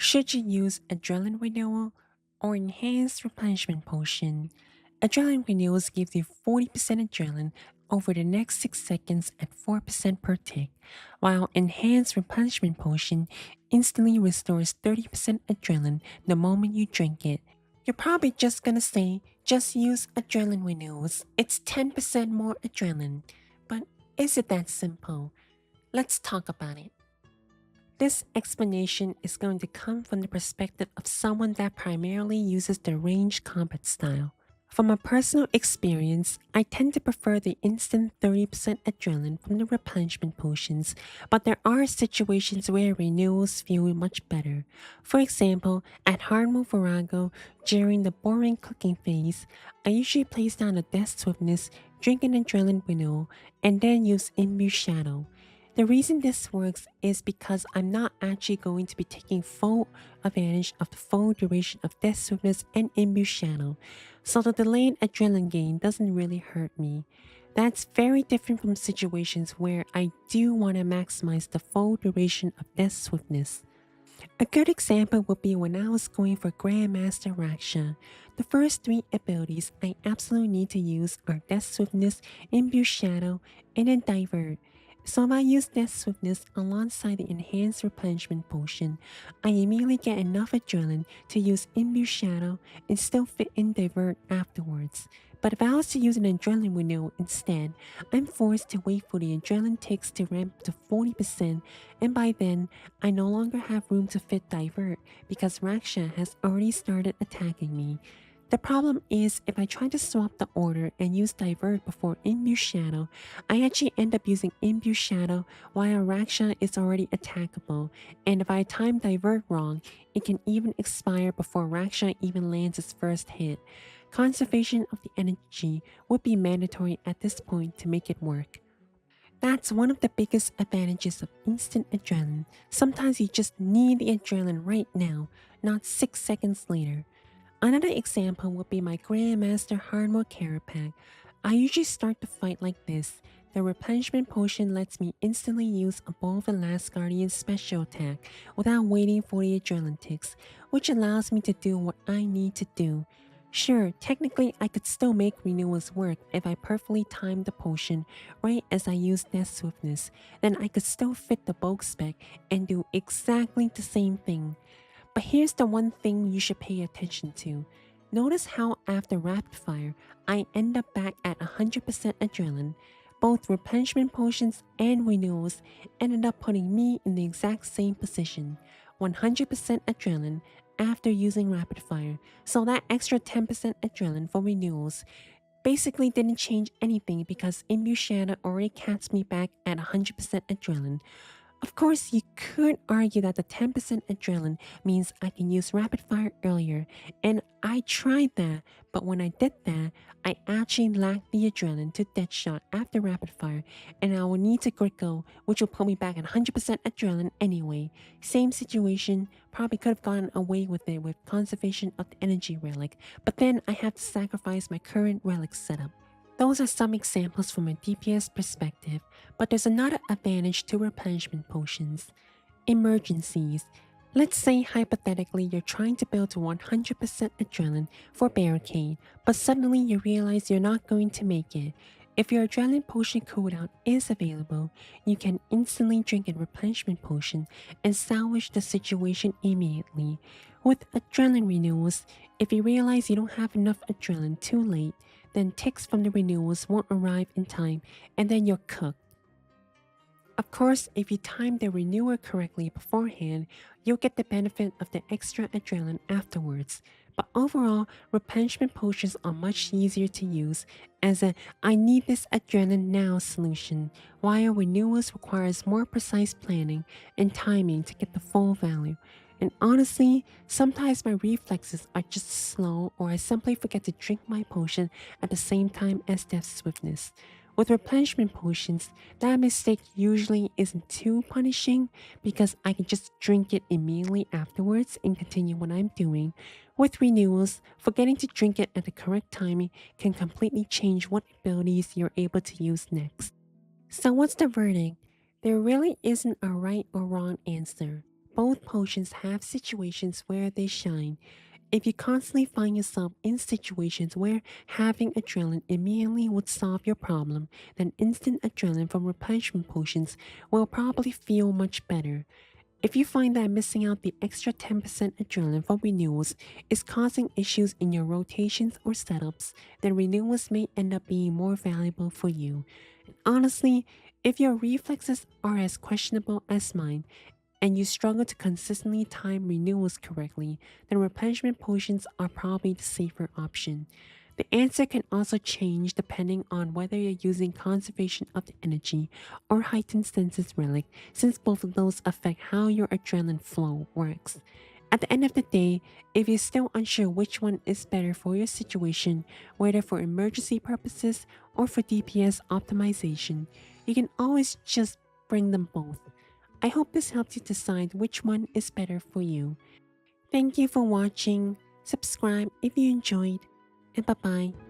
Should you use Adrenaline Renewal or Enhanced Replenishment Potion? Adrenaline Renewals gives you 40% adrenaline over the next 6 seconds at 4% per tick, while Enhanced Replenishment Potion instantly restores 30% adrenaline the moment you drink it. You're probably just gonna say, just use Adrenaline Renewals, it's 10% more adrenaline. But is it that simple? Let's talk about it. This explanation is going to come from the perspective of someone that primarily uses the ranged combat style. From a personal experience, I tend to prefer the instant 30% adrenaline from the replenishment potions, but there are situations where renewals feel much better. For example, at Hardmode Virago, during the boring cooking phase, I usually place down a Death Swiftness, drink an adrenaline renewal, and then use Imbue Shadow. The reason this works is because I'm not actually going to be taking full advantage of the full duration of Death Swiftness and Imbue Shadow, so the delayed adrenaline gain doesn't really hurt me. That's very different from situations where I do want to maximize the full duration of Death Swiftness. A good example would be when I was going for Grandmaster Raksha. The first three abilities I absolutely need to use are Death Swiftness, Imbue Shadow, and then Divert. So if I use Death Swiftness alongside the Enhanced Replenishment Potion, I immediately get enough adrenaline to use Imbue Shadow and still fit in Divert afterwards. But if I was to use an Adrenaline Renewal instead, I'm forced to wait for the adrenaline ticks to ramp to 40%, and by then, I no longer have room to fit Divert because Raksha has already started attacking me. The problem is, if I try to swap the order and use Divert before Imbue Shadow, I actually end up using Imbue Shadow while Raksha is already attackable, and if I time Divert wrong, it can even expire before Raksha even lands its first hit. Conservation of the energy would be mandatory at this point to make it work. That's one of the biggest advantages of instant adrenaline. Sometimes you just need the adrenaline right now, not 6 seconds later. Another example would be my Grandmaster Hardmode Carapac. I usually start the fight like this. The replenishment potion lets me instantly use above the last guardian's special attack without waiting for the adrenaline ticks, which allows me to do what I need to do. Sure, technically I could still make renewals work if I perfectly timed the potion right as I use Death Swiftness, then I could still fit the bulk spec and do exactly the same thing. But here's the one thing you should pay attention to. Notice how after rapid fire, I end up back at 100% adrenaline. Both replenishment potions and renewals ended up putting me in the exact same position, 100% adrenaline after using rapid fire. So that extra 10% adrenaline for renewals basically didn't change anything because Imbue Shadow already caps me back at 100% adrenaline. Of course, you could argue that the 10% adrenaline means I can use rapid fire earlier, and I tried that, but when I did that, I actually lacked the adrenaline to deadshot after rapid fire, and I would need to grit go, which will put me back at 100% adrenaline anyway. Same situation, probably could have gotten away with it with conservation of the energy relic, but then I have to sacrifice my current relic setup. Those are some examples from a DPS perspective, but there's another advantage to replenishment potions. Emergencies. Let's say hypothetically you're trying to build to 100% adrenaline for Barricade, but suddenly you realize you're not going to make it. If your adrenaline potion cooldown is available, you can instantly drink a replenishment potion and salvage the situation immediately. With adrenaline renewals, if you realize you don't have enough adrenaline too late, then ticks from the renewals won't arrive in time and then you're cooked. Of course, if you time the renewer correctly beforehand, you'll get the benefit of the extra adrenaline afterwards. But overall, replenishment potions are much easier to use as a I need this adrenaline now solution, while renewals requires more precise planning and timing to get the full value. And honestly, sometimes my reflexes are just slow or I simply forget to drink my potion at the same time as Death Swiftness. With replenishment potions, that mistake usually isn't too punishing because I can just drink it immediately afterwards and continue what I'm doing. With renewals, forgetting to drink it at the correct timing can completely change what abilities you're able to use next. So what's the verdict? There really isn't a right or wrong answer. Both potions have situations where they shine. If you constantly find yourself in situations where having adrenaline immediately would solve your problem, then instant adrenaline from replenishment potions will probably feel much better. If you find that missing out the extra 10% adrenaline from renewals is causing issues in your rotations or setups, then renewals may end up being more valuable for you. And honestly, if your reflexes are as questionable as mine, and you struggle to consistently time renewals correctly, then replenishment potions are probably the safer option. The answer can also change depending on whether you're using conservation of the energy or heightened senses relic, since both of those affect how your adrenaline flow works. At the end of the day, if you're still unsure which one is better for your situation, whether for emergency purposes or for DPS optimization, you can always just bring them both. I hope this helps you decide which one is better for you. Thank you for watching. Subscribe if you enjoyed, and bye bye.